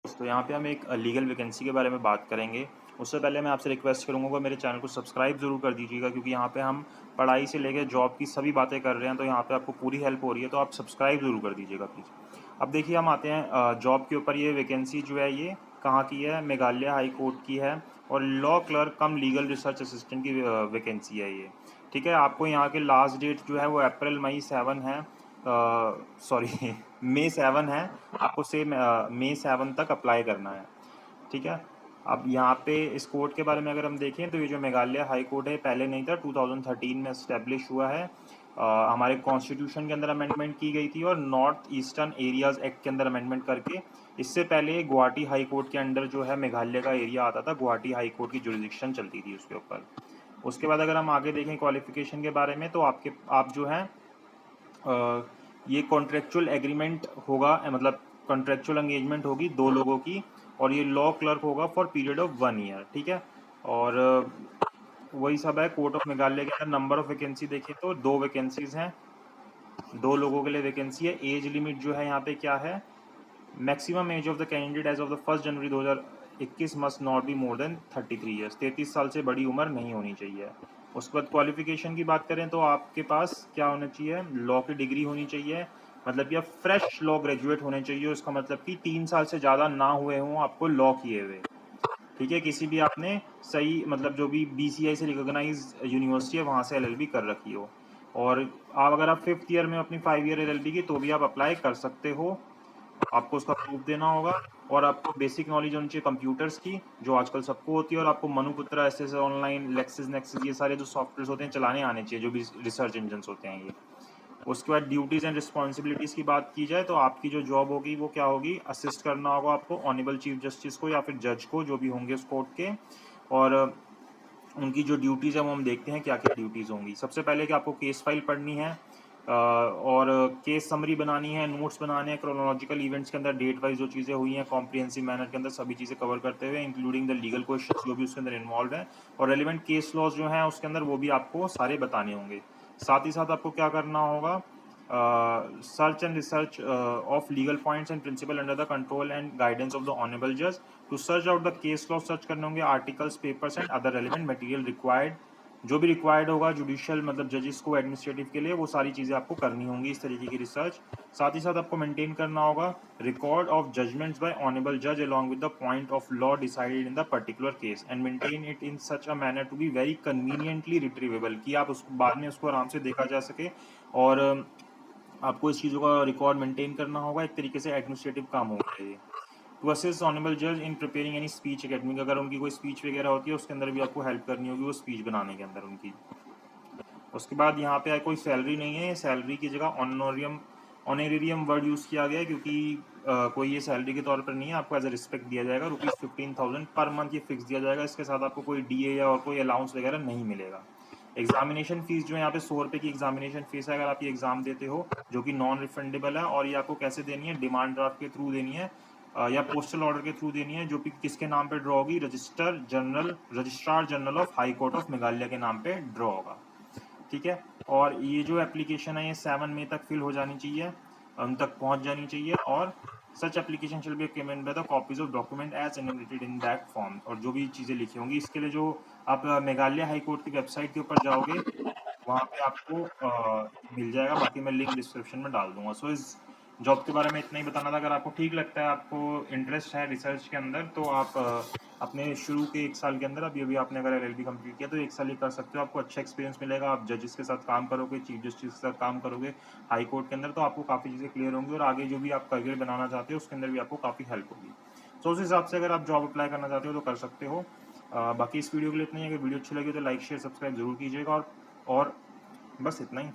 तो यहाँ पे हम एक लीगल वैकेंसी के बारे में बात करेंगे। उससे पहले मैं आपसे रिक्वेस्ट करूँगा कि मेरे चैनल को सब्सक्राइब ज़रूर कर दीजिएगा, क्योंकि यहाँ पे हम पढ़ाई से लेकर जॉब की सभी बातें कर रहे हैं, तो यहाँ पे आपको पूरी हेल्प हो रही है, तो आप सब्सक्राइब ज़रूर कर दीजिएगा प्लीज़। अब देखिए हम आते हैं जॉब के ऊपर। ये वैकेंसी जो है ये कहाँ की है? मेघालय हाई कोर्ट की है और लॉ क्लर्क कम लीगल रिसर्च असिस्टेंट की वैकेंसी है ये। ठीक है, आपको यहाँ के लास्ट डेट जो है वो अप्रैल मई 7 है, सॉरी मई 7 है। आपको सेम मई 7 तक अप्लाई करना है। ठीक है, अब यहाँ पे इस कोर्ट के बारे में अगर हम देखें तो ये जो मेघालय हाई कोर्ट है पहले नहीं था, 2013 में इस्टेब्लिश हुआ है। हमारे कॉन्स्टिट्यूशन के अंदर अमेंडमेंट की गई थी और नॉर्थ ईस्टर्न एरियाज एक्ट के अंदर अमेंडमेंट करके इससे पहले गुवाहाटी हाई कोर्ट के अंडर जो है मेघालय का एरिया आता था, गुवाहाटी हाई कोर्ट की जुरिडिक्शन चलती थी उसके ऊपर। उसके बाद अगर हम आगे देखें क्वालिफिकेशन के बारे में, तो आप जो है ये कॉन्ट्रेक्चुअल एग्रीमेंट होगा, मतलब कॉन्ट्रेक्चुअल एंगेजमेंट होगी 2 लोगों की, और ये लॉ क्लर्क होगा फॉर पीरियड ऑफ 1 ईयर। ठीक है, और वही सब है। कोर्ट ऑफ मेघालय के अंदर नंबर ऑफ वैकेंसी देखें तो 2 वैकेंसीज हैं, 2 लोगों के लिए वैकेंसी है। एज लिमिट जो है यहाँ पे क्या है? Maximum age of the candidate age of the 1 January 2021 must not be more than 33 years. 33 साल से बड़ी उम्र नहीं होनी चाहिए। उसके बाद क्वालिफिकेशन की बात करें तो आपके पास क्या होना चाहिए? लॉ की डिग्री होनी चाहिए, मतलब या फ्रेश लॉ ग्रेजुएट होने चाहिए। उसका मतलब कि 3 साल से ज़्यादा ना हुए हों आपको लॉ किए हुए। ठीक है, किसी भी आपने सही मतलब जो भी BCI से रिकॉग्नाइज यूनिवर्सिटी है वहाँ से LLB कर रखी हो। और आप अगर आप 5th ईयर में अपनी 5 ईयर LLB की, तो भी आप अप्लाई कर सकते हो। आपको उसका प्रूफ देना होगा और आपको बेसिक नॉलेज होनी चाहिए कंप्यूटर्स की, जो आजकल सबको होती है, और आपको मनुपुत्रा, एसएस ऑनलाइन, लेक्सिस नेक्सिस, ये सारे जो सॉफ्टवेयर होते हैं चलाने आने चाहिए, जो भी रिसर्च इंजन होते हैं ये। उसके बाद ड्यूटीज़ एंड रिस्पॉन्सिबिलिटीज़ की बात की जाए तो आपकी जो जॉब होगी वो क्या होगी? असिस्ट करना होगा आपको ऑनरेबल चीफ जस्टिस को या फिर जज को, जो भी होंगे उस कोर्ट के। और उनकी जो ड्यूटीज़ है वो हम देखते हैं क्या क्या ड्यूटीज़ होंगी। सबसे पहले कि आपको केस फाइल पढ़नी है, और केस समरी बनानी है, नोट्स बनाने हैं, क्रोनोलॉजिकल इवेंट्स के अंदर डेट वाइज जो चीज़ें हुई हैं कॉम्प्रिहेंसिव मैनर के अंदर सभी चीज़ें कवर करते हुए, इंक्लूडिंग द लीगल क्वेश्चंस जो भी उसके अंदर इन्वॉल्व है, और रेलिवेंट केस लॉज जो हैं उसके अंदर वो भी आपको सारे बताने होंगे। साथ ही साथ आपको क्या करना होगा? Search and research of legal points and principle under the control and guidance of the honourable जज, to search out the case law, search करने होंगे articles, papers and other relevant material required, जो भी रिक्वायर्ड होगा judicial मतलब जजेस को administrative के लिए, वो सारी चीज़ें आपको करनी होंगी, इस तरीके की रिसर्च। साथ ही साथ आपको मेंटेन करना होगा record of judgments by honourable जज along with the point of law decided in the particular case and maintain it in such a manner to be very conveniently retrievable, कि आप उसको बाद में उसको आराम से देखा जा सके। और आपको इस चीज़ों का रिकॉर्ड मेंटेन करना होगा, एक तरीके से एडमिनिस्ट्रेटिव काम होगा ये। टू असिस्ट ऑनरेबल जज in preparing any speech academic, अगर उनकी कोई स्पीच वगैरह होती है उसके अंदर भी आपको हेल्प करनी होगी वो स्पीच बनाने के अंदर उनकी। उसके बाद यहाँ पे कोई सैलरी नहीं है, सैलरी की जगह ऑनरेरियम वर्ड यूज़ किया गया है, क्योंकि कोई ये सैलरी के तौर पर नहीं है, आपको एज अ रिस्पेक्ट दिया जाएगा। ₹15,000 पर मंथ ये फिक्स दिया जाएगा। इसके साथ आपको कोई DA या और कोई अलाउंस वगैरह नहीं मिलेगा। एग्जामिनेशन फीस जो है यहाँ पे 100 रुपये की एग्जामिनेशन फीस है अगर आप ये एग्जाम देते हो, जो कि नॉन रिफंडेबल है। और ये आपको कैसे देनी है? डिमांड ड्राफ्ट के थ्रू देनी है, या पोस्टल ऑर्डर के थ्रू देनी है, जो कि किसके नाम पे ड्रॉ होगी? Registrar general of high court of Meghalaya के नाम पे ड्रॉ होगा। ठीक है, और ये जो एप्लीकेशन है ये 7 मई तक फिल हो जानी चाहिए, उन तक पहुंच जानी चाहिए। और such application shall be payment by the copies of document as innovated in that form, और जो भी चीज़ें लिखी होंगी इसके लिए जो आप मेघालय हाई कोर्ट की वेबसाइट के ऊपर जाओगे वहाँ पे आपको मिल जाएगा। बाकी मैं लिंक डिस्क्रिप्शन में डाल दूंगा। सो इस जॉब के बारे में इतना ही बताना था। अगर आपको ठीक लगता है, आपको इंटरेस्ट है रिसर्च के अंदर, तो आप अपने शुरू के 1 साल के अंदर, अभी अभी आपने अगर LLB कंप्लीट किया तो 1 साल ही कर सकते हो। आपको अच्छा एक्सपीरियंस मिलेगा, आप जजेस के साथ काम करोगे, चीफ जस्टिस के साथ काम करोगे हाई कोर्ट के अंदर, तो आपको काफ़ी चीज़ें क्लियर होंगी और आगे जो भी आप करियर बनाना चाहते हो उसके अंदर भी आपको काफ़ी हेल्प होगी। सो उस हिसाब से अगर आप जॉब अप्लाई करना चाहते हो तो कर सकते हो। बाकी इस वीडियो के लिए इतना ही। अगर वीडियो अच्छी लगी तो लाइक शेयर सब्सक्राइब जरूर कीजिएगा, और बस इतना ही।